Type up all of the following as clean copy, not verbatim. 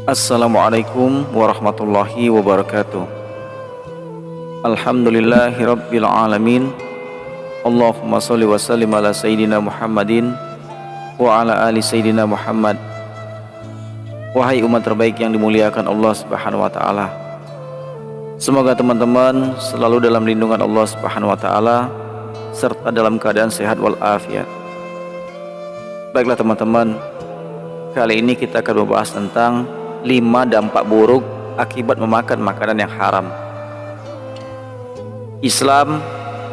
Assalamualaikum warahmatullahi wabarakatuh. Alhamdulillahi rabbil alamin. Allahumma salli wa sallim ala sayyidina Muhammadin wa ala ali sayyidina Muhammad. Wahai umat terbaik yang dimuliakan Allah Subhanahu wa taala, semoga teman-teman selalu dalam lindungan Allah Subhanahu wa taala serta dalam keadaan sehat walafiat. Baiklah teman-teman, kali ini kita akan membahas tentang 5 dampak buruk akibat memakan makanan yang haram. Islam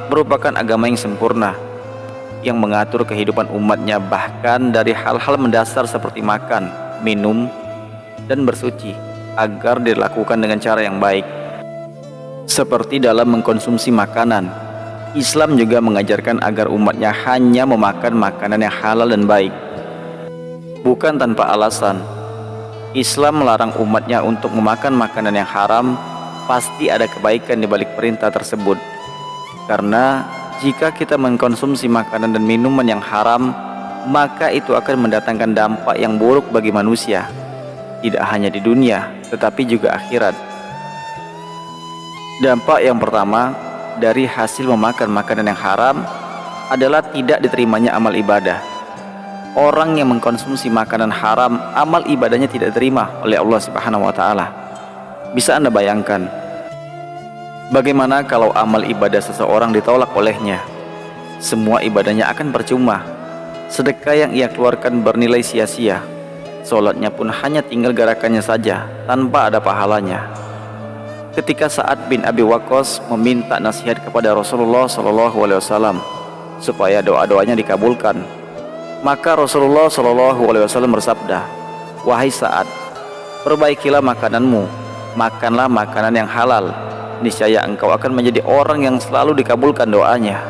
merupakan agama yang sempurna, yang mengatur kehidupan umatnya bahkan dari hal-hal mendasar seperti makan, minum, dan bersuci agar dilakukan dengan cara yang baik. Seperti dalam mengkonsumsi makanan, Islam juga mengajarkan agar umatnya hanya memakan makanan yang halal dan baik. Bukan tanpa alasan, Islam melarang umatnya untuk memakan makanan yang haram. Pasti ada kebaikan di balik perintah tersebut. Karena jika kita mengkonsumsi makanan dan minuman yang haram, maka itu akan mendatangkan dampak yang buruk bagi manusia, tidak hanya di dunia, tetapi juga akhirat. Dampak yang pertama dari hasil memakan makanan yang haram adalah tidak diterimanya amal ibadah. Orang yang mengkonsumsi makanan haram, amal ibadahnya tidak diterima oleh Allah Subhanahu wa taala. Bisa Anda bayangkan bagaimana kalau amal ibadah seseorang ditolak olehnya? Semua ibadahnya akan percuma. Sedekah yang ia keluarkan bernilai sia-sia. Salatnya pun hanya tinggal gerakannya saja tanpa ada pahalanya. Ketika Sa'ad bin Abi Waqqas meminta nasihat kepada Rasulullah SAW supaya doa-doanya dikabulkan, maka Rasulullah SAW bersabda, "Wahai Sa'ad, perbaikilah makananmu, makanlah makanan yang halal, niscaya engkau akan menjadi orang yang selalu dikabulkan doanya.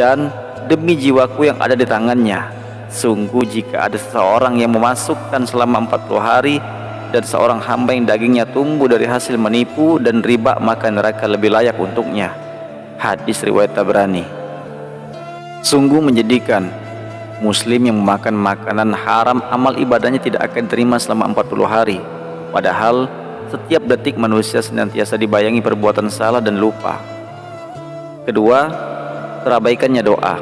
Dan demi jiwaku yang ada di tangannya, sungguh jika ada seseorang yang memasukkan selama 40 hari dan seorang hamba yang dagingnya tumbuh dari hasil menipu dan riba, maka neraka lebih layak untuknya." Hadis riwayat Tabrani. Sungguh menjadikan Muslim yang memakan makanan haram, amal ibadahnya tidak akan diterima selama 40 hari. Padahal setiap detik manusia senantiasa dibayangi perbuatan salah dan lupa. Kedua, terabaikannya doa.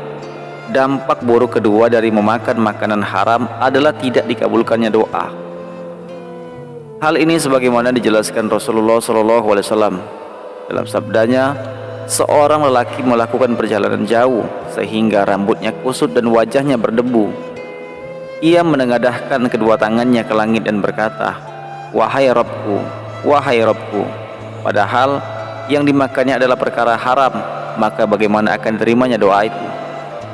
Dampak buruk kedua dari memakan makanan haram adalah tidak dikabulkannya doa. Hal ini sebagaimana dijelaskan Rasulullah SAW dalam sabdanya, seorang lelaki melakukan perjalanan jauh sehingga rambutnya kusut dan wajahnya berdebu. Ia menengadahkan kedua tangannya ke langit dan berkata, "Wahai Rabbku, wahai Rabbku." Padahal yang dimakannya adalah perkara haram, maka bagaimana akan terimanya doa itu?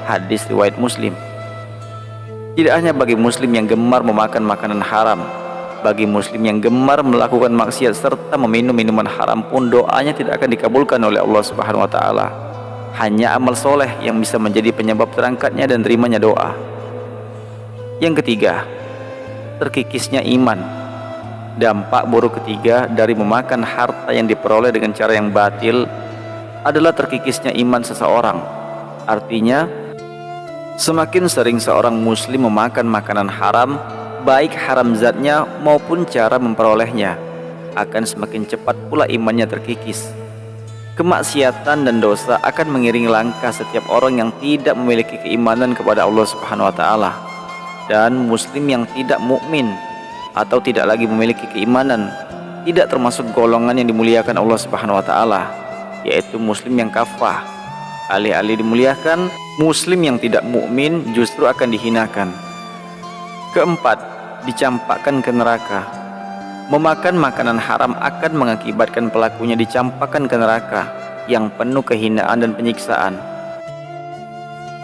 Hadis riwayat Muslim. Tidak hanya bagi Muslim yang gemar memakan makanan haram, bagi Muslim yang gemar melakukan maksiat serta meminum minuman haram pun doanya tidak akan dikabulkan oleh Allah Subhanahu wa taala. Hanya amal soleh yang bisa menjadi penyebab terangkatnya dan terimanya doa. Yang ketiga, terkikisnya iman. Dampak buruk ketiga dari memakan harta yang diperoleh dengan cara yang batil adalah terkikisnya iman seseorang. Artinya, semakin sering seorang muslim memakan makanan haram, baik haram zatnya maupun cara memperolehnya, akan semakin cepat pula imannya terkikis. Kemaksiatan dan dosa akan mengiringi langkah setiap orang yang tidak memiliki keimanan kepada Allah Subhanahu wa taala. Dan muslim yang tidak mukmin atau tidak lagi memiliki keimanan tidak termasuk golongan yang dimuliakan Allah Subhanahu wa taala, yaitu muslim yang kafah. Alih-alih dimuliakan, muslim yang tidak mukmin justru akan dihinakan. Keempat, dicampakkan ke neraka. Memakan makanan haram akan mengakibatkan pelakunya dicampakkan ke neraka yang penuh kehinaan dan penyiksaan.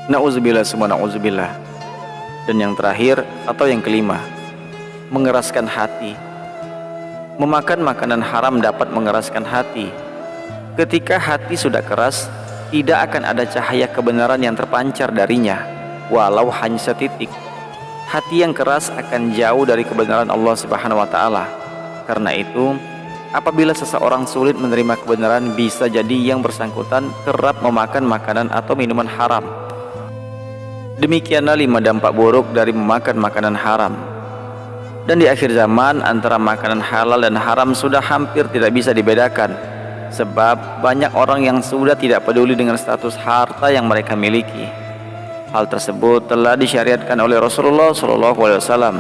Na'udzubillah summa na'udzubillah. Dan yang terakhir atau yang kelima, mengeraskan hati. Memakan makanan haram dapat mengeraskan hati. Ketika hati sudah keras, tidak akan ada cahaya kebenaran yang terpancar darinya, walau hanya setitik. Hati yang keras akan jauh dari kebenaran Allah Subhanahu wa taala. Karena itu, apabila seseorang sulit menerima kebenaran, bisa jadi yang bersangkutan kerap memakan makanan atau minuman haram. Demikianlah 5 dampak buruk dari memakan makanan haram. Dan di akhir zaman antara makanan halal dan haram sudah hampir tidak bisa dibedakan, sebab banyak orang yang sudah tidak peduli dengan status harta yang mereka miliki. Hal tersebut telah disyariatkan oleh Rasulullah SAW.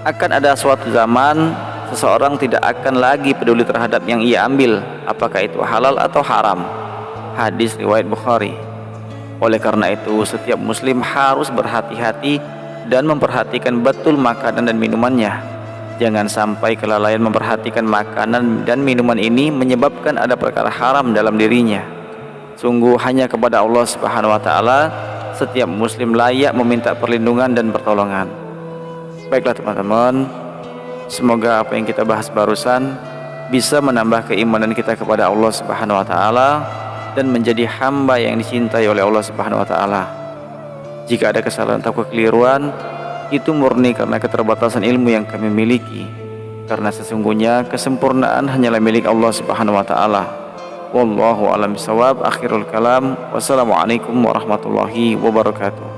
Akan ada suatu zaman seseorang tidak akan lagi peduli terhadap yang ia ambil, apakah itu halal atau haram. Hadis riwayat Bukhari. Oleh karena itu, setiap muslim harus berhati-hati dan memperhatikan betul makanan dan minumannya. Jangan sampai kelalaian memperhatikan makanan dan minuman ini menyebabkan ada perkara haram dalam dirinya. Sungguh hanya kepada Allah Subhanahu wa taala setiap muslim layak meminta perlindungan dan pertolongan. Baiklah teman-teman, semoga apa yang kita bahas barusan bisa menambah keimanan kita kepada Allah Subhanahu wa taala dan menjadi hamba yang dicintai oleh Allah Subhanahu wa taala. Jika ada kesalahan atau kekeliruan, itu murni karena keterbatasan ilmu yang kami miliki. Karena sesungguhnya kesempurnaan hanyalah milik Allah Subhanahu wa taala. Wallahu a'lam bishawab. Akhirul kalam. Wassalamualaikum warahmatullahi wabarakatuh.